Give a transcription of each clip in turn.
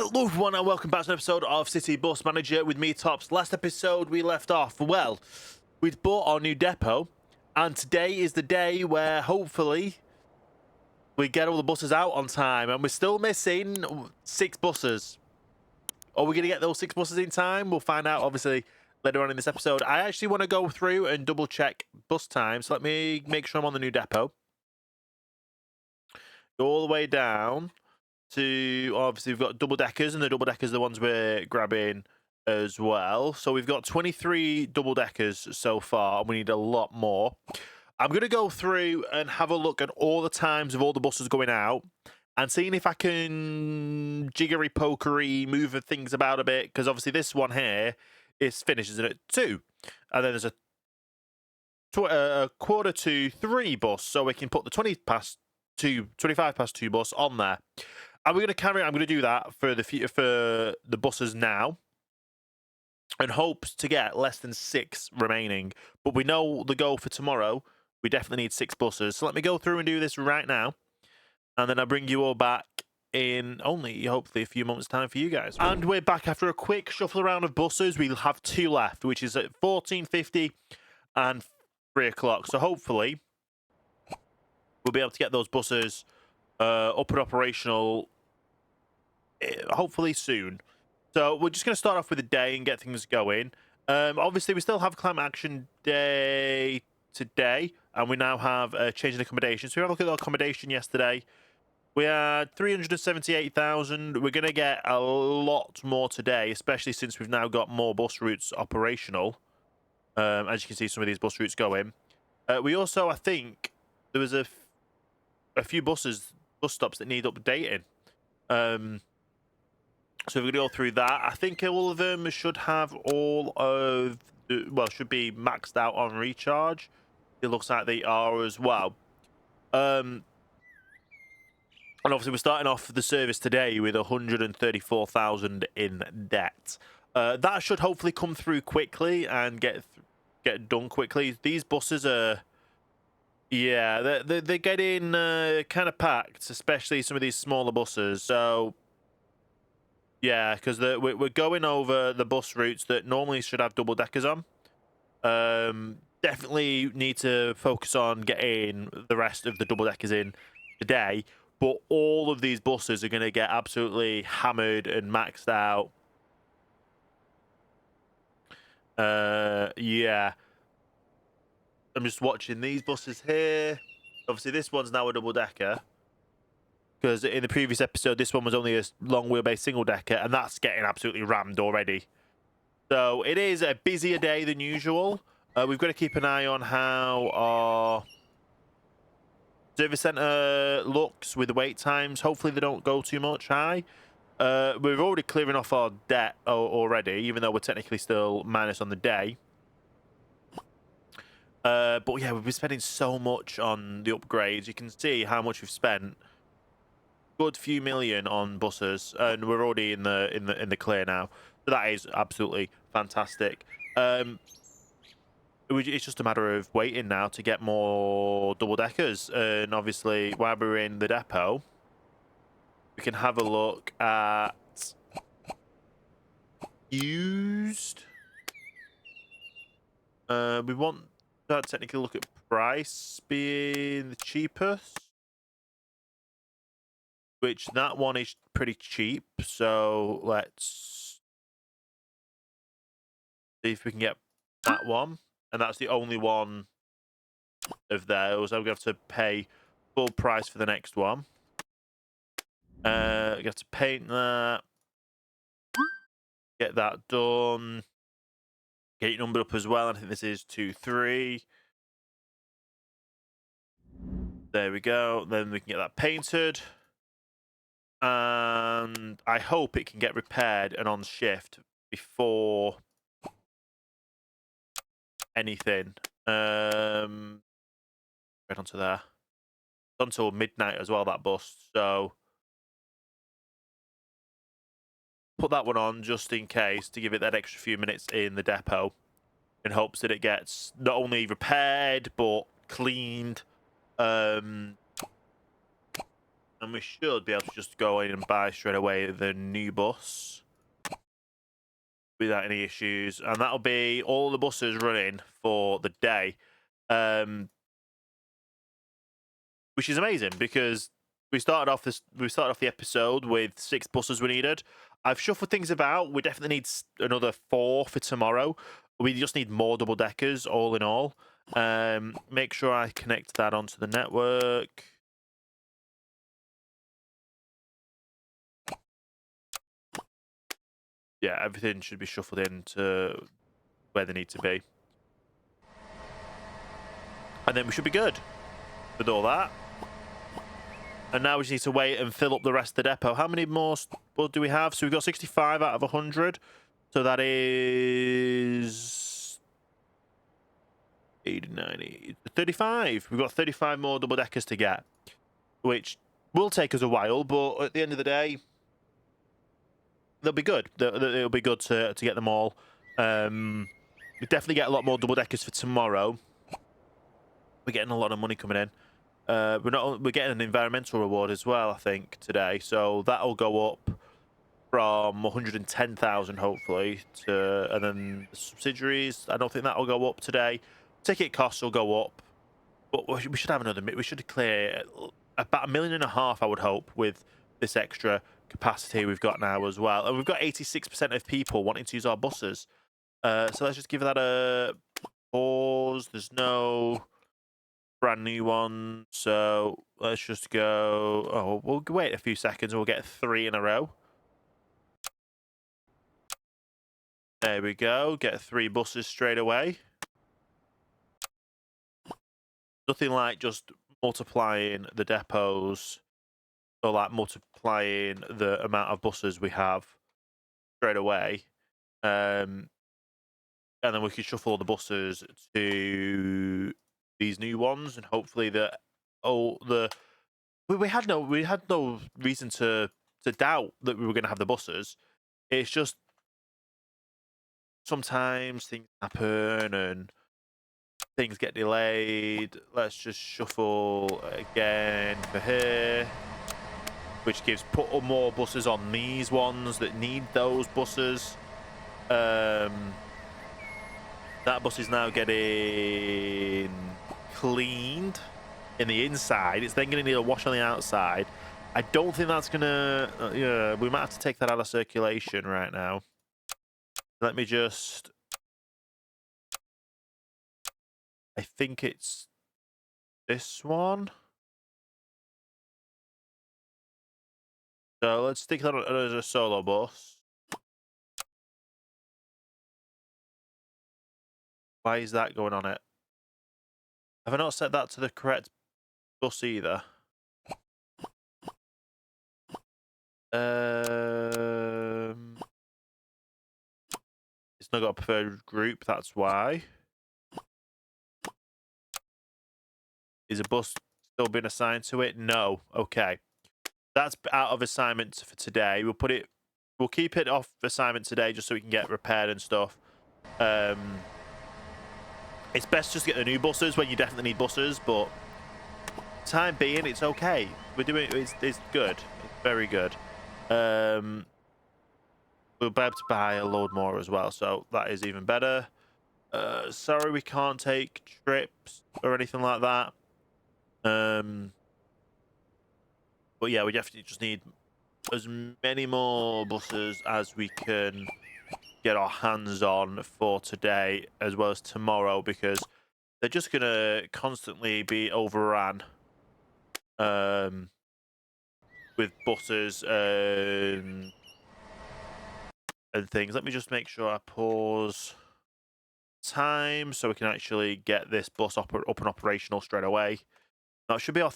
Hello everyone and welcome back to an episode of City Bus Manager with me, Tops. Last episode we left off, well, we'd bought our new depot, and today is the day where hopefully we get all the buses out on time, and we're still missing 6 buses. Are we going to get those 6 buses in time? We'll find out obviously later on in this episode. I actually want to go through and double check bus times, so let me make sure I'm on the new depot. Go all the way down to, obviously we've got double deckers, and the double deckers are the ones we're grabbing as well. So we've got 23 double deckers so far, and we need a lot more. I'm going to go through and have a look at all the times of all the buses going out and seeing if I can jiggery pokery move things about a bit, because obviously this one here is finishes at 2, and then there's a quarter to 3 bus, so we can put the 25 past 2 bus on there. And we're going to carry on. I'm going to do that for the buses now, and hopes to get less than 6 remaining. But we know the goal for tomorrow. We definitely need 6 buses. So let me go through and do this right now, and then I'll bring you all back in only hopefully a few moments' time for you guys. And we're back after a quick shuffle around of buses. We'll have 2 left, which is at 14:50 and 3 o'clock. So hopefully we'll be able to get those buses up and operational hopefully soon. So we're just going to start off with the day and get things going. Obviously we still have Climate Action Day today, and we now have a change in accommodation. So we have a look at the accommodation yesterday. We had 378,000. We're going to get a lot more today, especially since we've now got more bus routes operational. As you can see, some of these bus routes go in. We also, I think, there was a few bus stops that need updating. So we're going to go through that. I think all of them should have all of should be maxed out on recharge. It looks like they are as well. And obviously we're starting off the service today with 134,000 in debt. That should hopefully come through quickly and get done quickly. These buses are, yeah, they're getting kind of packed, especially some of these smaller buses. So yeah, because we're going over the bus routes that normally should have double deckers on. Definitely need to focus on getting the rest of the double deckers in today. But all of these buses are going to get absolutely hammered and maxed out. Yeah. I'm just watching these buses here. Obviously, this one's now a double decker, because in the previous episode, this one was only a long wheelbase single decker, and that's getting absolutely rammed already. So it is a busier day than usual. We've got to keep an eye on how our service centre looks with the wait times. Hopefully they don't go too much high. We're already clearing off our debt already, even though we're technically still minus on the day. But yeah, we've been spending so much on the upgrades. You can see how much we've spent. Good few million on buses, and we're already in the clear now. So that is absolutely fantastic. It's just a matter of waiting now to get more double deckers, and obviously while we're in the depot, we can have a look at used. We want to technically look at price being the cheapest, which that one is pretty cheap. So let's see if we can get that one. And that's the only one of those. I'm going to have to pay full price for the next one. You have to paint that. Get that done. Get your number up as well. I think this is 2-3. There we go. Then we can get that painted. And I hope it can get repaired and on shift before anything. Right onto there. It's until midnight as well, that bus. So put that one on just in case, to give it that extra few minutes in the depot, in hopes that it gets not only repaired but cleaned. And we should be able to just go in and buy straight away the new bus without any issues. And that'll be all the buses running for the day. Which is amazing because we started off the episode with 6 buses we needed. I've shuffled things about. We definitely need another 4 for tomorrow. We just need more double deckers all in all. Make sure I connect that onto the network. Yeah, everything should be shuffled into where they need to be. And then we should be good with all that. And now we just need to wait and fill up the rest of the depot. How many more do we have? So we've got 65 out of 100. So that is 80, 90, 35. We've got 35 more double deckers to get, which will take us a while, but at the end of the day, they'll be good. It'll be good to get them all. We definitely get a lot more double deckers for tomorrow. We're getting a lot of money coming in. We're getting an environmental reward as well, I think, today. So that'll go up from 110,000 hopefully to, and then the subsidiaries. I don't think that'll go up today. Ticket costs will go up, but we should have another. We should clear about 1.5 million, I would hope, with this extra capacity we've got now as well. And we've got 86% of people wanting to use our buses. So let's just give that a pause. There's no brand new one, so let's just go. Oh, we'll wait a few seconds and we'll get 3 in a row. There we go. Get 3 buses straight away. Nothing like just multiplying the depots or like multiplying the amount of buses we have straight away. And then we can shuffle the buses to these new ones, and hopefully we had no reason to doubt that we were going to have the buses. It's just sometimes things happen and things get delayed. Let's just shuffle again for here, which gives put more buses on these ones that need those buses. That bus is now getting cleaned in the inside. It's then going to need a wash on the outside. I don't think that's going to... yeah, we might have to take that out of circulation right now. Let me just... I think it's this one. So let's stick that as a solo bus. Why is that going on it? Have I not set that to the correct bus either? It's not got a preferred group, that's why. Is a bus still being assigned to it? No. Okay. That's out of assignment for today. We'll keep it off assignment today just so we can get repaired and stuff. It's best just to get the new buses when you definitely need buses, but time being, it's okay. We're doing it's good. It's very good. We'll be able to buy a load more as well, so that is even better. Sorry we can't take trips or anything like that. But yeah, we definitely just need as many more buses as we can get our hands on for today as well as tomorrow, because they're just going to constantly be overrun with buses and things. Let me just make sure I pause time so we can actually get this bus up and operational straight away. Now it should be our...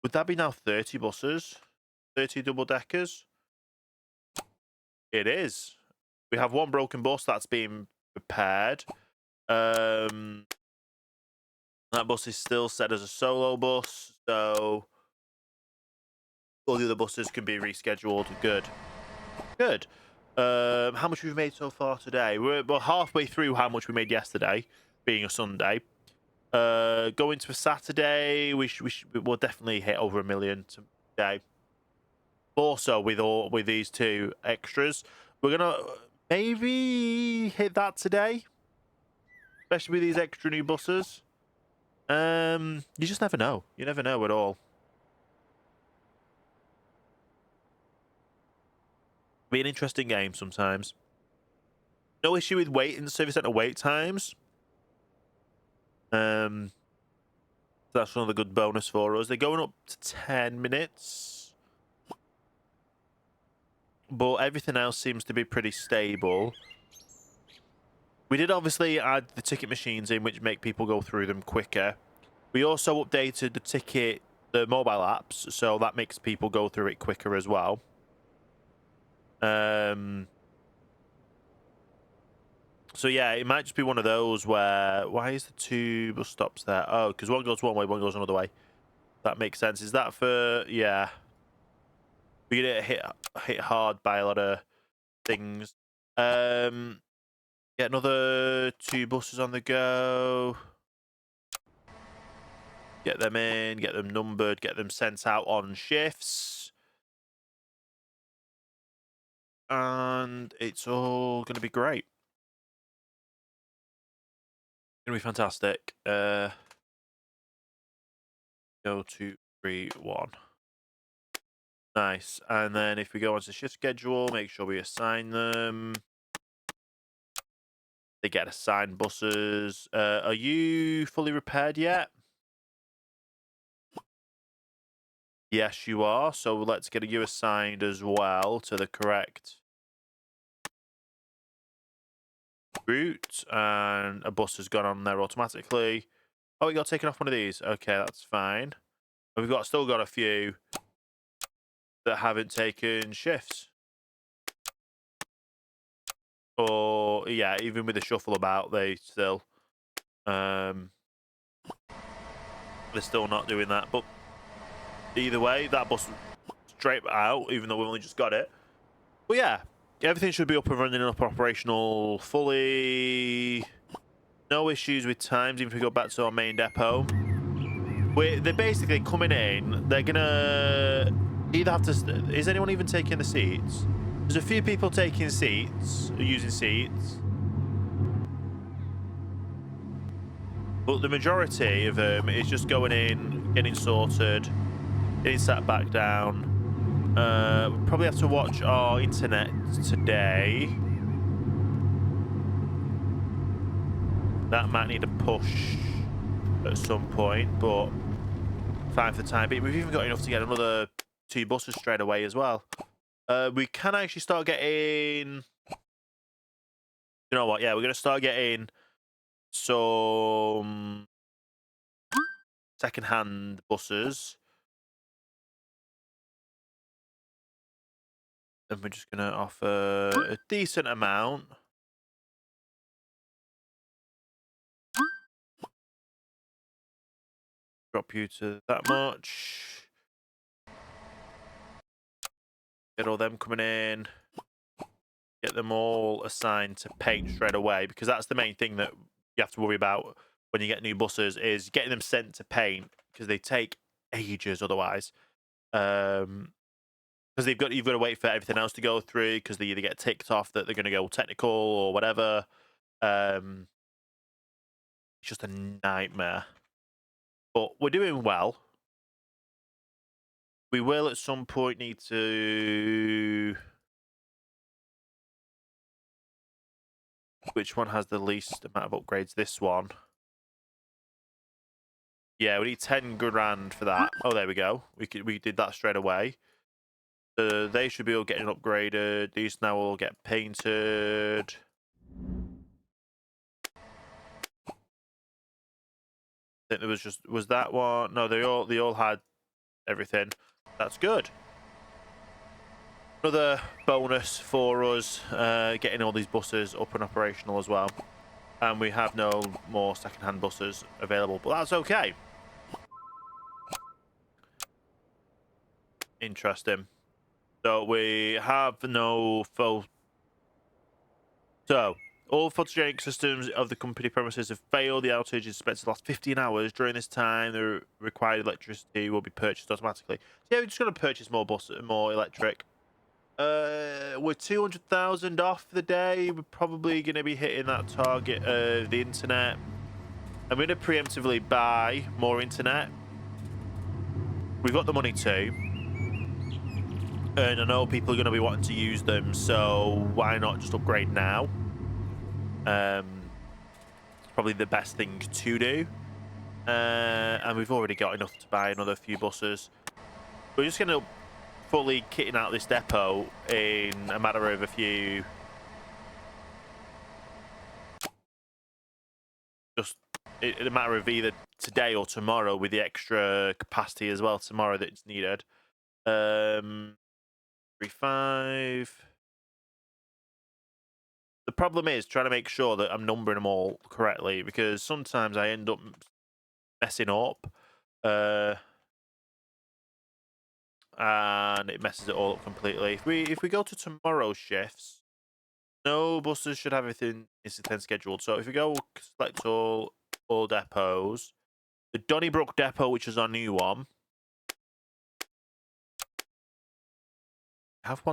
would that be now 30 buses? 30 double deckers? It is. We have 1 broken bus that's being repaired. That bus is still set as a solo bus, so all the other buses can be rescheduled. Good. Good. How much we've made so far today? We're halfway through how much we made yesterday, being a Sunday. Going to a Saturday, we'll definitely hit over 1 million today. Also, with these two extras, we're gonna maybe hit that today, especially with these extra new buses. You just never know. You never know at all. Be an interesting game sometimes. No issue with wait in service centre wait times. That's another good bonus for us. They're going up to 10 minutes. But everything else seems to be pretty stable. We did obviously add the ticket machines in, which make people go through them quicker. We also updated the mobile apps, so that makes people go through it quicker as well. So yeah, it might just be one of those where... Why is the 2 bus stops there? Oh, because one goes one way, one goes another way. That makes sense. Is that for... Yeah. We get hit hard by a lot of things. Get another 2 buses on the go. Get them in, get them numbered, get them sent out on shifts. And it's all going to be great. Going to be fantastic. Go 2, 3, 1. Nice. And then if we go onto the shift schedule, make sure we assign them. They get assigned buses. Are you fully repaired yet? Yes, you are. So let's get you assigned as well to the correct route. And a bus has gone on there automatically. Oh, we got taken off one of these. Okay, that's fine. We've still got a few that haven't taken shifts. Or, yeah, even with the shuffle about, they're still not doing that. But either way, that bus straight out, even though we've only just got it. But yeah, everything should be up and running, up operational fully. No issues with times, even if we go back to our main depot. They're basically coming in. They're gonna either have to... Is anyone even taking the seats? There's a few people taking seats, using seats. But the majority of them is just going in, getting sorted, getting sat back down. We probably have to watch our internet today. That might need a push at some point, but fine for the time being. We've even got enough to get another 2 buses straight away as well. We can actually start getting... You know what? Yeah, we're going to start getting some second-hand buses. And we're just going to offer a decent amount. Drop you to that much. Get all them coming in. Get them all assigned to paint straight away, because that's the main thing that you have to worry about when you get new buses, is getting them sent to paint, because they take ages otherwise. Because you've got to wait for everything else to go through, because they either get ticked off that they're going to go technical or whatever. It's just a nightmare. But we're doing well. We will at some point need to... Which one has the least amount of upgrades? This one. Yeah, we need 10 grand for that. Oh, there we go. We did that straight away. They should be all getting upgraded. These now all get painted. I think there was that one. No, they all had everything. That's good. Another bonus for us, getting all these buses up and operational as well. And we have no more second-hand buses available, but that's okay. Interesting. So we have no full... So, All photogenic systems of the company premises have failed. The outage is expected to last 15 hours. During this time, the required electricity will be purchased automatically. So yeah, we're just going to purchase more electric. We're 200,000 off the day. We're probably going to be hitting that target of the internet. I'm going to preemptively buy more internet. We've got the money too. And I know people are going to be wanting to use them, so why not just upgrade now? It's probably the best thing to do. And we've already got enough to buy another few buses. We're just going to fully kitting out this depot in a matter of a few... Just in a matter of either today or tomorrow, with the extra capacity as well tomorrow that's needed. 35. The problem is trying to make sure that I'm numbering them all correctly, because sometimes I end up messing up. And it messes it all up completely. If we go to tomorrow's shifts, no buses should have everything incident scheduled. So if we go select all depots, the Donnybrook depot, which is our new one, have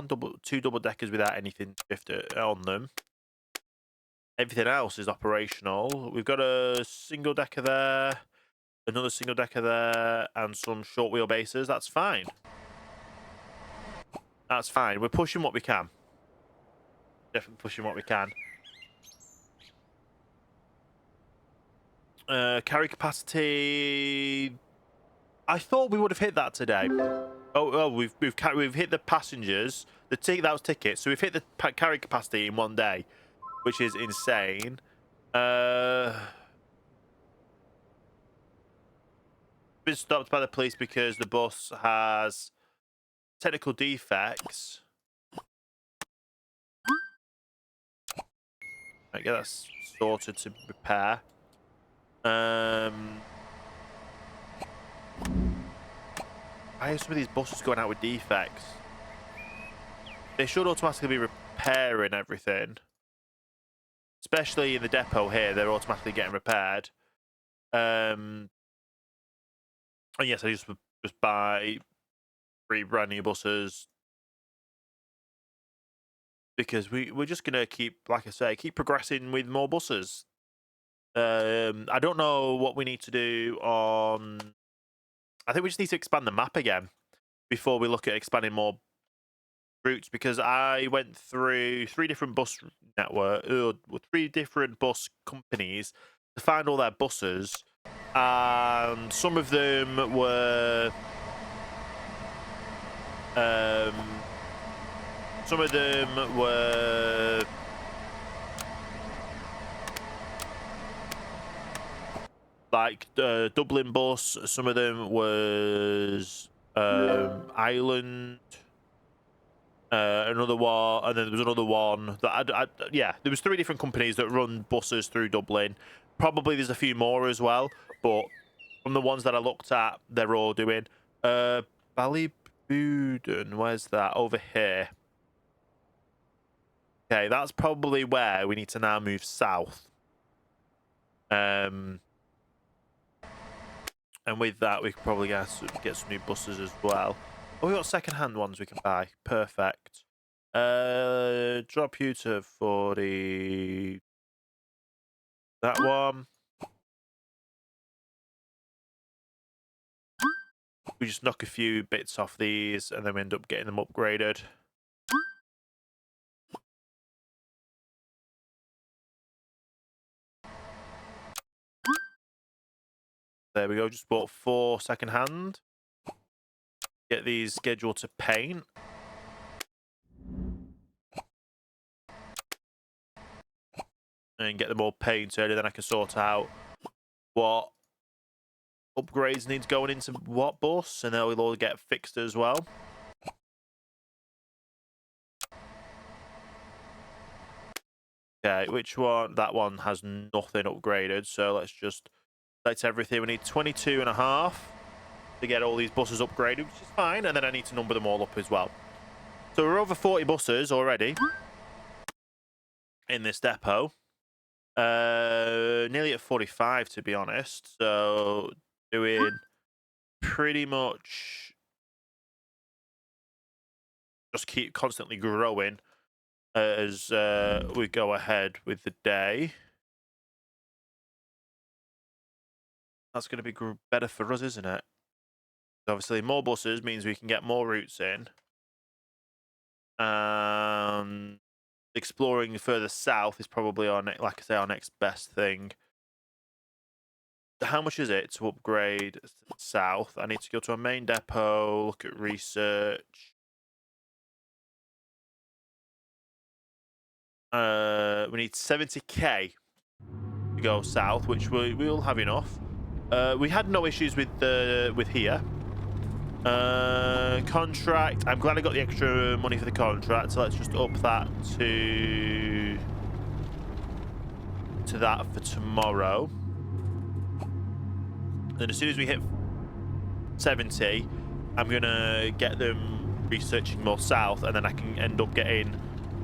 two double deckers without anything shifted on them. Everything else is operational. We've got a single decker there, another single decker there, and some short wheelbases. That's fine. That's fine. We're pushing what we can. Definitely pushing what we can. Carry capacity. I thought we would have hit that today. Oh, we've hit the passengers. That was tickets. So we've hit the carry capacity in one day, which is insane. Been stopped by the police because the bus has technical defects. I get that sorted to repair. Why are some of these buses going out with defects? They should automatically be repairing everything. Especially in the depot here, they're automatically getting repaired. And yes, I just buy 3 brand new buses. Because we're just going to keep, like I say, keep progressing with more buses. I don't know what we need to do on... I think we just need to expand the map again before we look at expanding more routes, because I went through 3 different bus network, 3 different bus companies to find all their buses, and some of them were like Dublin bus, some of them was Ireland, another one, and then there was another one that yeah, there was 3 different companies that run buses through Dublin. Probably there's a few more as well, but from the ones that I looked at, they're all doing. Ballybuden, where's that? Over here. Okay, that's probably where we need to now move south. And with that, we could probably get some new buses as well. Oh, we got second-hand ones we can buy. Perfect. Drop you to 40. That one. We just knock a few bits off these, and then we end up getting them upgraded. There we go, just bought 4 second-hand. Get these scheduled to paint. And get them all painted, and then I can sort out what upgrades need going into what bus, and they'll all get fixed as well. Okay, which one? That one has nothing upgraded, so let's just select everything. We need 22.5 to get all these buses upgraded, which is fine, and then I need to number them all up as well. So we're over 40 buses already in this depot. Nearly at 45, to be honest. So doing pretty much just keep constantly growing as we go ahead with the day. That's going to be better for us, isn't it? Obviously, more buses means we can get more routes in. Exploring further south is probably like I say, our next best thing. How much is it to upgrade south? I need to go to a main depot, look at research. We need 70k to go south, which we'll have enough. We had no issues with here. Contract. I'm glad I got the extra money for the contract, so let's just up that to that for tomorrow. And as soon as we hit 70, I'm gonna get them researching more south, and then I can end up getting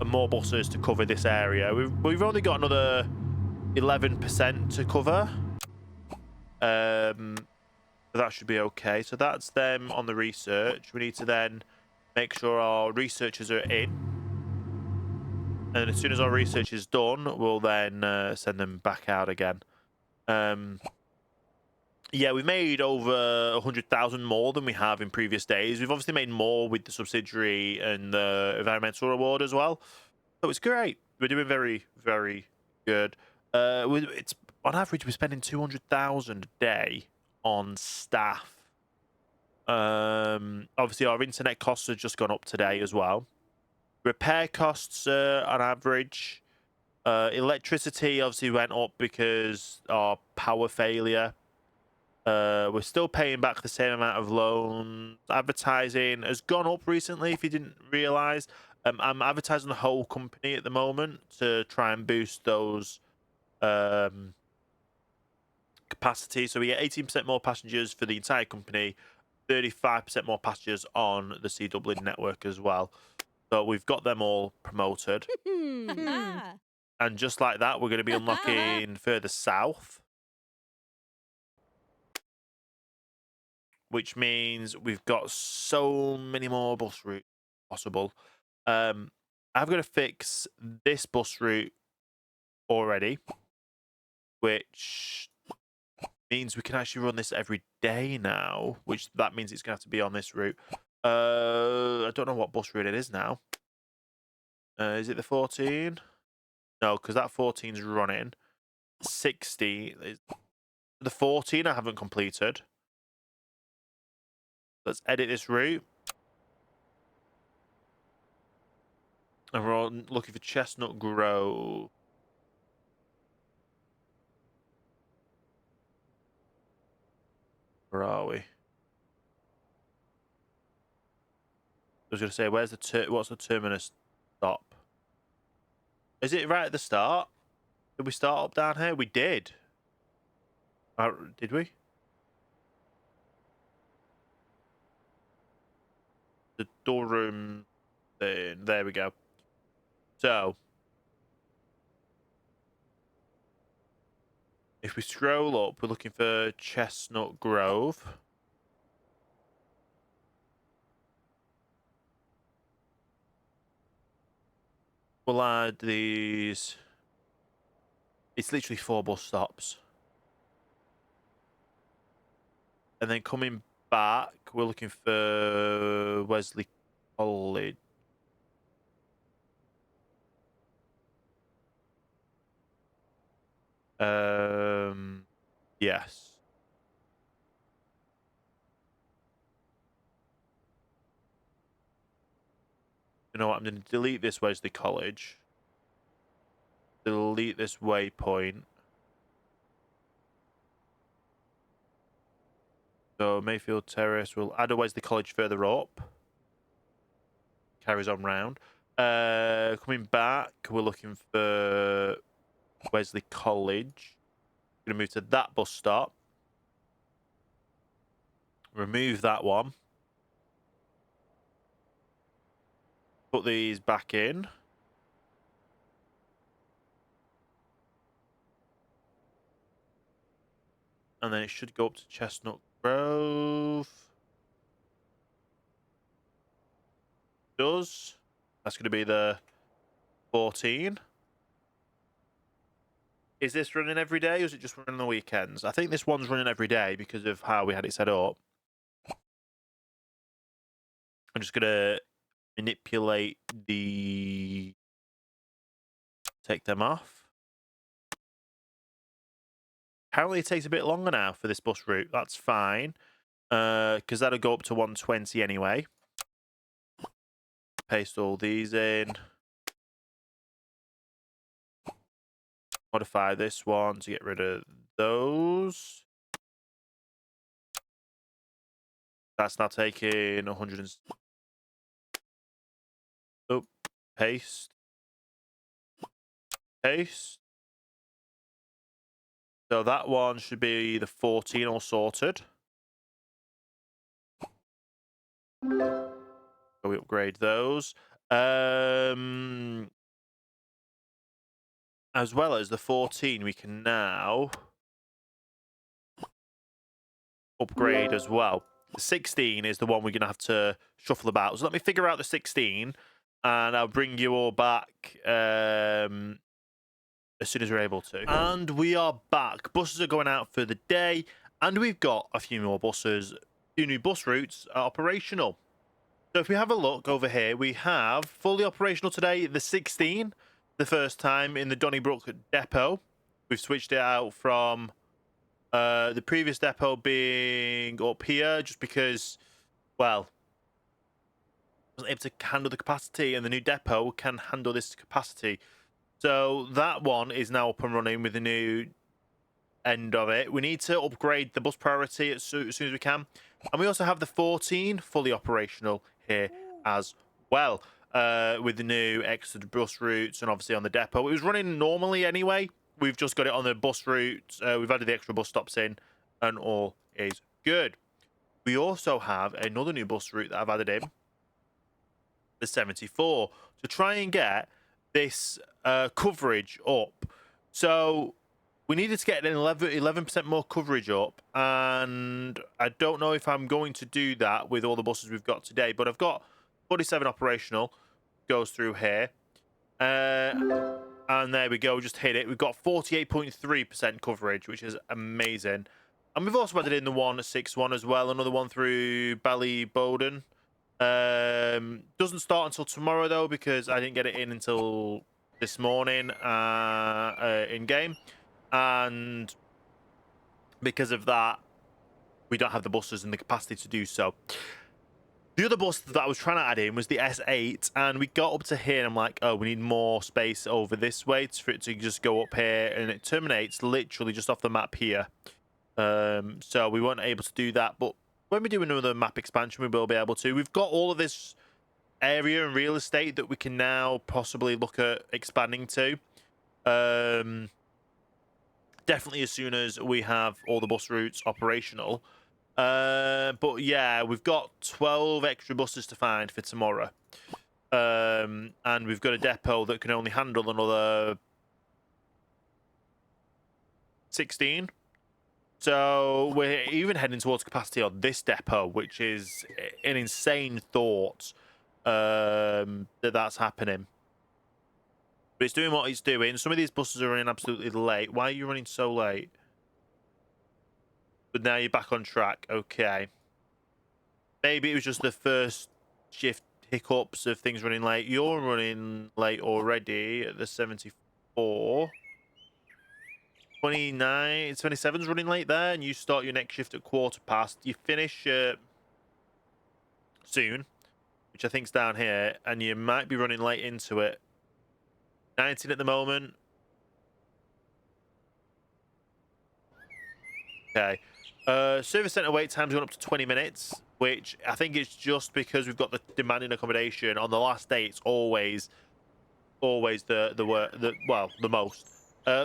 more buses to cover this area. We've only got another 11% to cover. So that should be okay. So that's them on the research. We need to then make sure our researchers are in. And as soon as our research is done, we'll then send them back out again. Yeah, we've made over 100,000 more than we have in previous days. We've obviously made more with the subsidiary and the environmental reward as well. So it's great. We're doing very, very good. It's on average, we're spending 200,000 a day on staff. Obviously, our internet costs have just gone up today as well. Repair costs on average. Electricity obviously went up because our power failure. We're still paying back the same amount of loans. Advertising has gone up recently, if you didn't realise. I'm advertising the whole company at the moment to try and boost those capacity. So we get 18% more passengers for the entire company, 35% more passengers on the Sea Dublin network as well. So we've got them all promoted. And just like that, we're going to be unlocking further south, which means we've got so many more bus routes possible. I've got to fix this bus route already, which means we can actually run this every day now, which that means it's going to have to be on this route. I don't know what bus route it is now. Is it the 14? No, because that 14's running. 60 is the 14 I haven't completed. Let's edit this route. And we're all looking for Chestnut Grove. Where are we? I was going to say, what's the terminus stop? Is it right at the start? Did we start up down here? We did. Did we? The Durham thing. There we go. So, if we scroll up, we're looking for Chestnut Grove. We'll add these. It's literally 4 bus stops. And then coming back, we're looking for Wesley College. Yes. You know what? I'm going to delete this Wesley College. Delete this waypoint. So Mayfield Terrace, we'll add a Wesley College further up. Carries on round. Coming back, we're looking for Wesley College. Going to move to that bus stop. Remove that one. Put these back in. And then it should go up to Chestnut Grove. Does. That's going to be the 14. Is this running every day, or is it just running on the weekends? I think this one's running every day because of how we had it set up. I'm just going to manipulate the... Take them off. Apparently it takes a bit longer now for this bus route. That's fine. Because that'll go up to 120 anyway. Paste all these in. Modify this one to get rid of those. That's now taking 100 and... Oh, paste. Paste. So that one should be the 14 all sorted. So we upgrade those. As well as the 14, we can now upgrade as well. The 16 is the one we're going to have to shuffle about. So let me figure out the 16, and I'll bring you all back as soon as we're able to. And we are back. Buses are going out for the day, and we've got a few more buses. 2 new bus routes are operational. So if we have a look over here, we have fully operational today, the 16, the first time in the Donnybrook depot. We've switched it out from the previous depot being up here just because, well, I wasn't able to handle the capacity, and the new depot can handle this capacity. So that one is now up and running with the new end of it. We need to upgrade the bus priority as soon as we can. And we also have the 14 fully operational here as well, with the new extra bus routes and obviously on the depot. It was running normally anyway. We've just got it on the bus routes. We've added the extra bus stops in, and all is good. We also have another new bus route that I've added in, the 74, to try and get this coverage up. So we needed to get an 11% more coverage up, and I don't know if I'm going to do that with all the buses we've got today, but I've got 47 operational, goes through here. And there we go, just hit it. We've got 48.3% coverage, which is amazing. And we've also added in the 161 as well, another one through Ballybowden. Doesn't start until tomorrow, though, because I didn't get it in until this morning in game. And because of that, we don't have the buses and the capacity to do so. The other bus that I was trying to add in was the S8, and we got up to here, and I'm like, oh, we need more space over this way for it to just go up here, and it terminates literally just off the map here. So we weren't able to do that, but when we do another map expansion, we will be able to. We've got all of this area and real estate that we can now possibly look at expanding to. Definitely as soon as we have all the bus routes operational. But yeah, we've got 12 extra buses to find for tomorrow. And we've got a depot that can only handle another 16. So we're even heading towards capacity on this depot, which is an insane thought that's happening. But it's doing what it's doing. Some of these buses are running absolutely late. Why are you running so late? But now you're back on track. Okay. Maybe it was just the first shift hiccups of things running late. You're running late already at the 74. 29, 27's running late there, and you start your next shift at 1:15. You finish soon, which I think's down here, and you might be running late into it. 19 at the moment. Okay. Service centre wait time's gone up to 20 minutes, which I think is just because we've got the demanding accommodation. On the last day, it's always the most.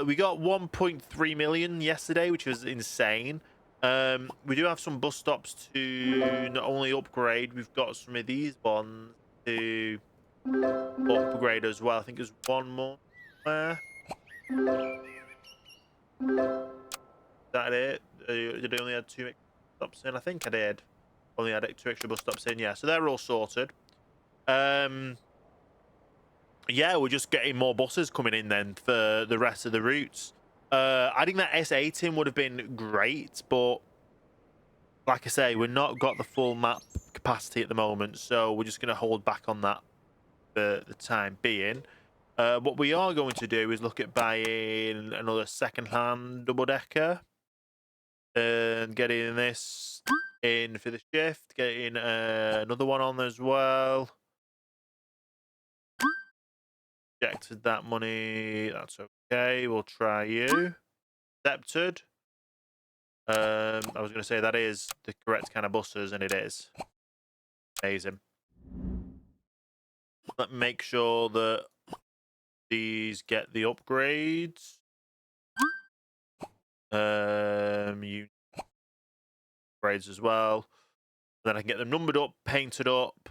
We got 1.3 million yesterday, which was insane. We do have some bus stops to not only upgrade, we've got some of these ones to upgrade as well. I think there's one more there. Is that it? Did I only add 2 stops in? I think I did. Only had 2 extra bus stops in. Yeah, so they're all sorted. Yeah, we're just getting more buses coming in then for the rest of the routes. I think that S18 would have been great, but like I say, we're not got the full map capacity at the moment, so we're just going to hold back on that for the time being. What we are going to do is look at buying another second-hand double-decker and getting this in for the shift, getting another one on as well. Rejected that money. That's okay. We'll try you. Accepted. I was going to say that is the correct kind of buses, and it is. Amazing. Let me make sure that these get the upgrades. You upgrades as well. Then I can get them numbered up, painted up,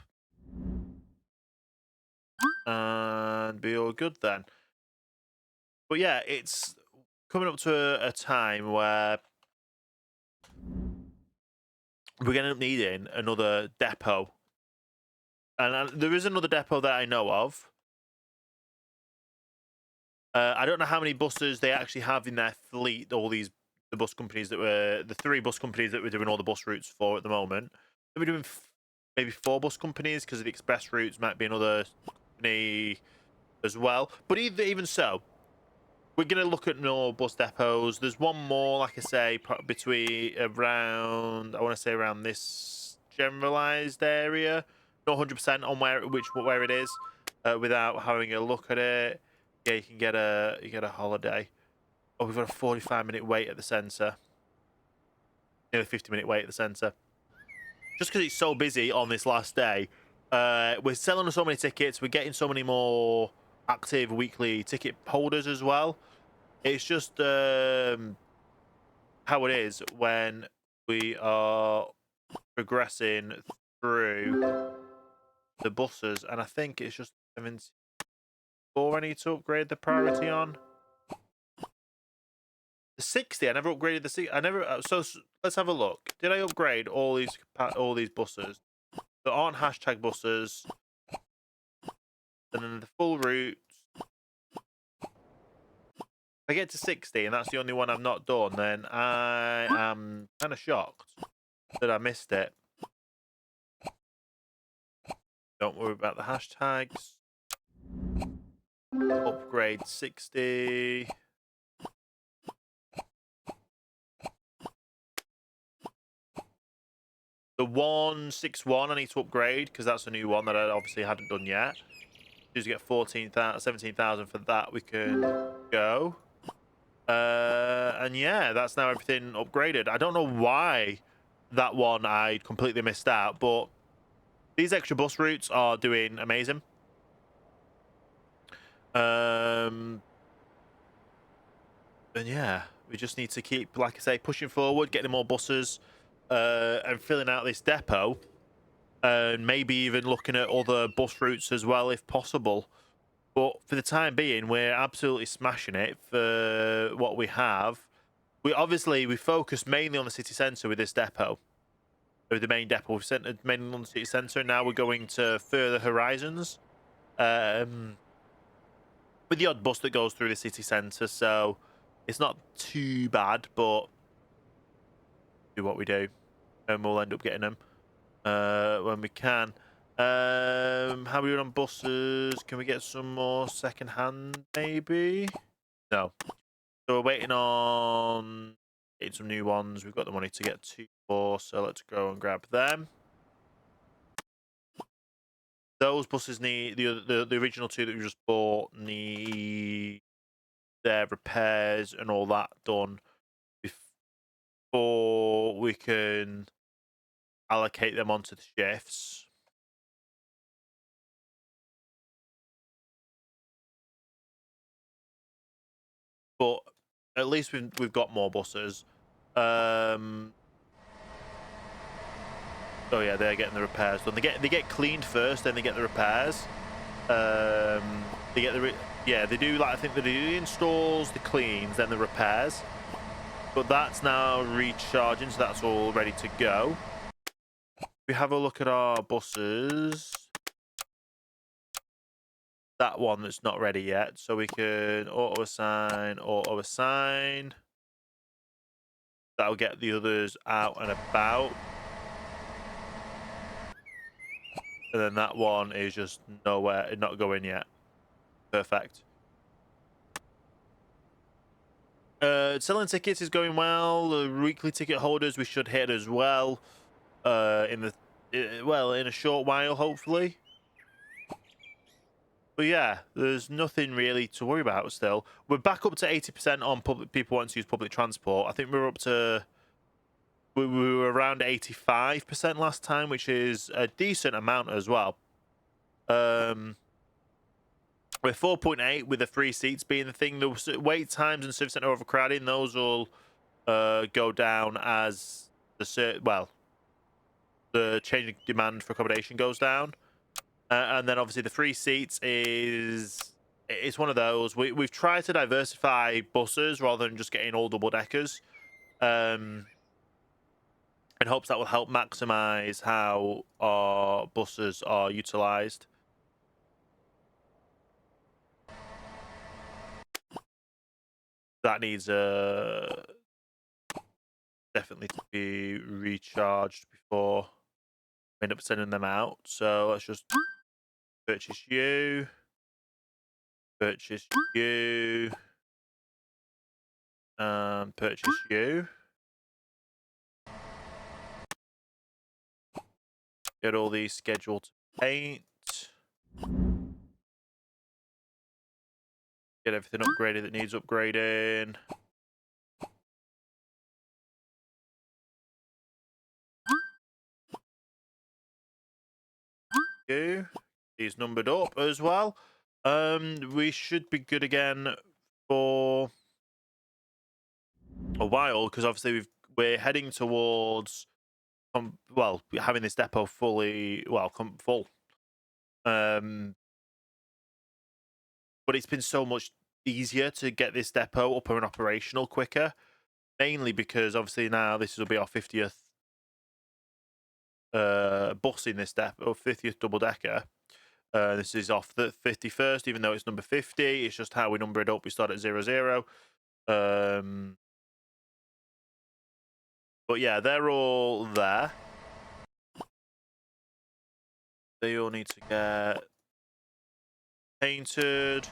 and be all good then. But yeah, it's coming up to a time where we're going to end up needing another depot. And there is another depot that I know of. I don't know how many buses they actually have in their fleet, the bus companies that were, the 3 bus companies that we're doing all the bus routes for at the moment. We're doing maybe 4 bus companies because of the express routes might be another company as well. But even so, we're going to look at more bus depots. There's one more, like I say, between around, I want to say around this generalized area. Not 100% on where it is, without having a look at it. Yeah, you get a holiday. Oh, we've got a 45-minute wait at the centre. Nearly 50-minute wait at the centre. Just because it's so busy on this last day, we're selling so many tickets. We're getting so many more active weekly ticket holders as well. It's just how it is when we are progressing through the buses, and I think it's just 74 I need to upgrade the priority on. The 60, I never upgraded the 60. So let's have a look. Did I upgrade all these buses that aren't hashtag buses? And then the full route. If I get to 60 and that's the only one I've not done, then I am kind of shocked that I missed it. Don't worry about the hashtags. Upgrade 60. The 161 I need to upgrade because that's a new one that I obviously hadn't done yet. Just get 17,000 for that. We can go. And yeah, that's now everything upgraded. I don't know why that one I completely missed out, but these extra bus routes are doing amazing. And yeah, we just need to keep, like I say, pushing forward, getting more buses, and filling out this depot, and maybe even looking at other bus routes as well if possible. But for the time being, we're absolutely smashing it for what we have. We focused mainly on the city centre with this depot. With the main depot, we've centered mainly on the city centre. Now we're going to further horizons. With the odd bus that goes through the city centre, so it's not too bad, but do what we do, and we'll end up getting them when we can. How are we doing on buses? Can we get some more second-hand, maybe? No. So we're waiting on getting some new ones. We've got the money to get 2 more, so let's go and grab them. Those buses need the original 2 that we just bought need their repairs and all that done before we can allocate them onto the shifts. But at least we've got more buses. Oh yeah, they're getting the repairs done. They get cleaned first, then they get the repairs. They get they do, like, I think they do the installs, the cleans, then the repairs. But that's now recharging, so that's all ready to go. We have a look at our buses. That one that's not ready yet, so we can auto assign. That'll get the others out and about. And then that one is just nowhere, not going yet. Perfect. Selling tickets is going well. The weekly ticket holders we should hit as well. In a short while, hopefully. But yeah, there's nothing really to worry about still. We're back up to 80% on public people wanting to use public transport. I think we're up to we were around 85% last time, which is a decent amount as well. We're 4.8 with the free seats being the thing. The wait times and service center overcrowding, those will go down as the changing demand for accommodation goes down. And then obviously the free seats it's one of those. We've tried to diversify buses rather than just getting all double deckers, in hopes that will help maximize how our buses are utilized. That needs definitely to be recharged before we end up sending them out. So let's just purchase you. Purchase you. Purchase you. Get all these scheduled to paint. Get everything upgraded that needs upgrading. These numbered up as well. We should be good again for a while because obviously we're heading towards having this depot fully full. But it's been so much easier to get this depot up and operational quicker, mainly because obviously now this will be our 50th bus in this depot, 50th double decker. This is off the 51st, even though it's number 50. It's just how we number it up. We start at 00. But yeah, they're all there. They all need to get painted.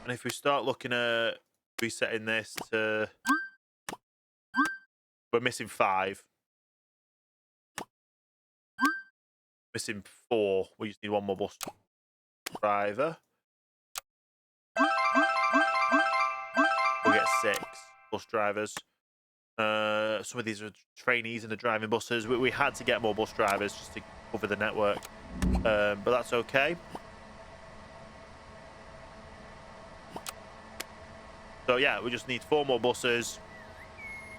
And if we start looking at resetting this to... We're missing 5. Missing 4. We just need 1 more bus driver. We'll get 6 bus drivers. Some of these are trainees in the driving buses. We had to get more bus drivers just to cover the network. But that's okay. So yeah, we just need 4 more buses.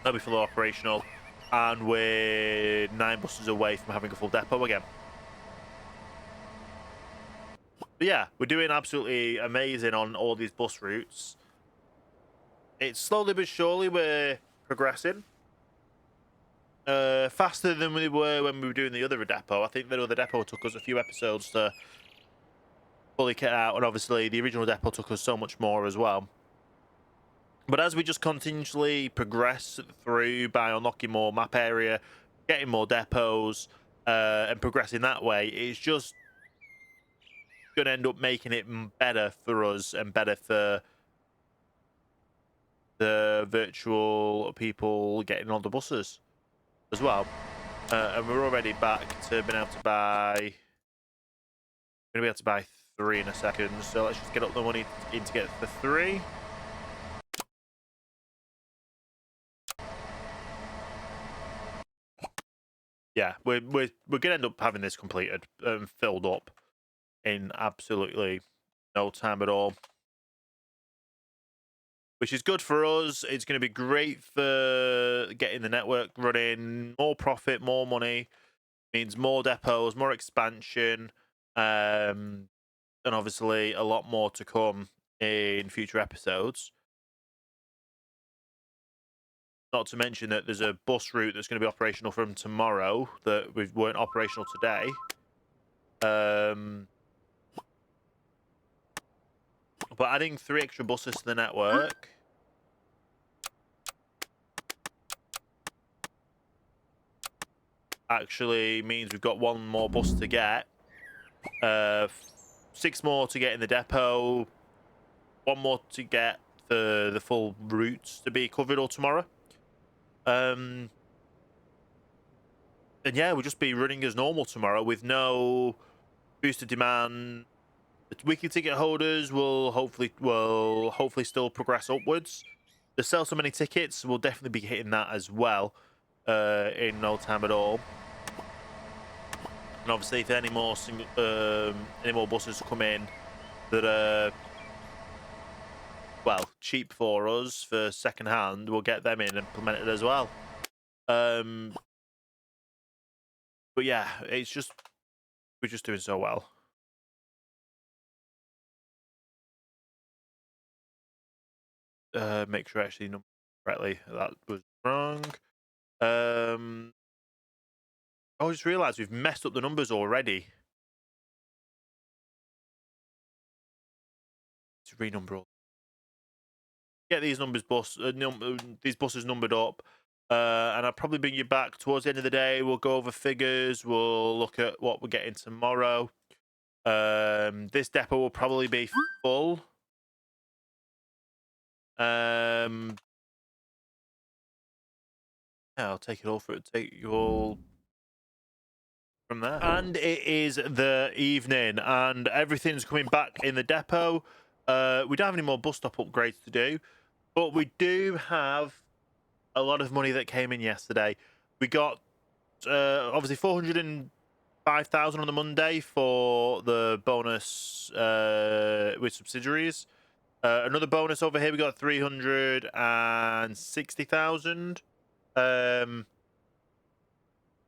They'll be fully operational. And we're 9 buses away from having a full depot again. But yeah, we're doing absolutely amazing on all these bus routes. It's slowly but surely we're progressing. Faster than we were when we were doing the other depot. I think the other depot took us a few episodes to fully get out, and obviously the original depot took us so much more as well. But as we just continuously progress through by unlocking more map area, getting more depots, and progressing that way, it's just going to end up making it better for us and better for the virtual people getting on the buses as well. And we're already back to being able to buy... We're going to be able to buy 3 in a second, so let's just get up the money in to get the 3. Yeah, we're going to end up having this completed and filled up in absolutely no time at all, which is good for us. It's going to be great for getting the network running. More profit, more money means more depots, more expansion, and obviously a lot more to come in future episodes. Not to mention that there's a bus route that's going to be operational from tomorrow that we weren't operational today. But adding 3 extra buses to the network actually means we've got 1 more bus to get. 6 more to get in the depot. 1 more to get the full routes to be covered all tomorrow. And yeah, we'll just be running as normal tomorrow with no boosted demand. The weekly ticket holders will hopefully still progress upwards. To sell so many tickets, we'll definitely be hitting that as well in no time at all. And obviously, if any more buses come in that are cheap for us for second hand, we'll get them in and implemented as well. But yeah, it's just we're just doing so well. Make sure I actually number correctly. That was wrong. I just realised we've messed up the numbers already. To renumber all. Get these these buses numbered up, and I'll probably bring you back towards the end of the day. We'll go over figures. We'll look at what we're getting tomorrow. This depot will probably be full. Yeah, I'll take it all take you all from there. And it is the evening, and everything's coming back in the depot. We don't have any more bus stop upgrades to do, but we do have a lot of money that came in yesterday. We got obviously 405,000 on the Monday for the bonus with subsidiaries. Another bonus over here, we got 360,000.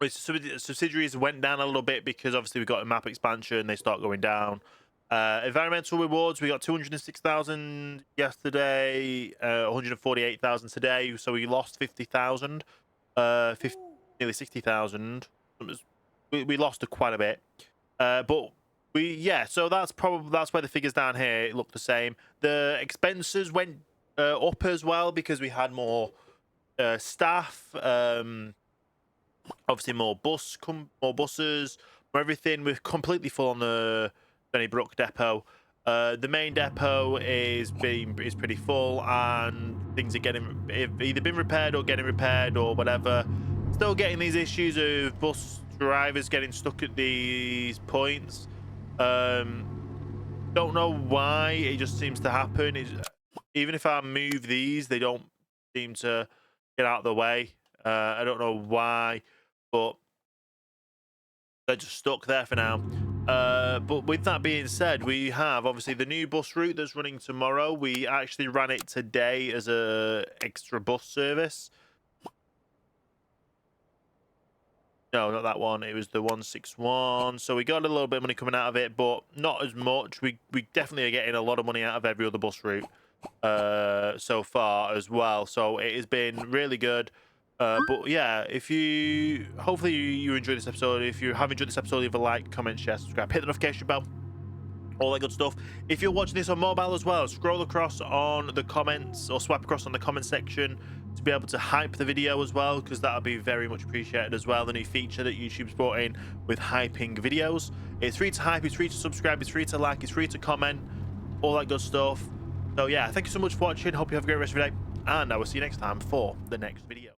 Subsidiaries went down a little bit because obviously we got a map expansion. They start going down. Environmental rewards, we got 206,000 yesterday, 148,000 today. So we lost 50,000, nearly 60,000. We lost quite a bit, but so that's where the figures down here look the same. The expenses went up as well because we had more staff. Obviously more buses, more everything. We're completely full on the Donnybrook depot. The main depot is pretty full, and things are either been repaired or getting repaired or whatever. Still getting these issues of bus drivers getting stuck at these points. Don't know why, it just seems to happen. Even if I move these, they don't seem to get out of the way. I don't know why, but they're just stuck there for now. But with that being said, we have obviously the new bus route that's running tomorrow. We actually ran it today as a extra bus service. No, not that one. It was the 161. So we got a little bit of money coming out of it, but not as much. We definitely are getting a lot of money out of every other bus route so far as well. So it has been really good. But yeah, hopefully you enjoyed this episode. If you have enjoyed this episode, leave a like, comment, share, subscribe, hit the notification bell, all that good stuff. If you're watching this on mobile as well, scroll across on the comments or swipe across on the comment section to be able to hype the video as well, because that would be very much appreciated as well. The new feature that YouTube's brought in with hyping videos. It's free to hype, it's free to subscribe, it's free to like, it's free to comment, all that good stuff. So yeah, thank you so much for watching. Hope you have a great rest of your day, and I will see you next time for the next video.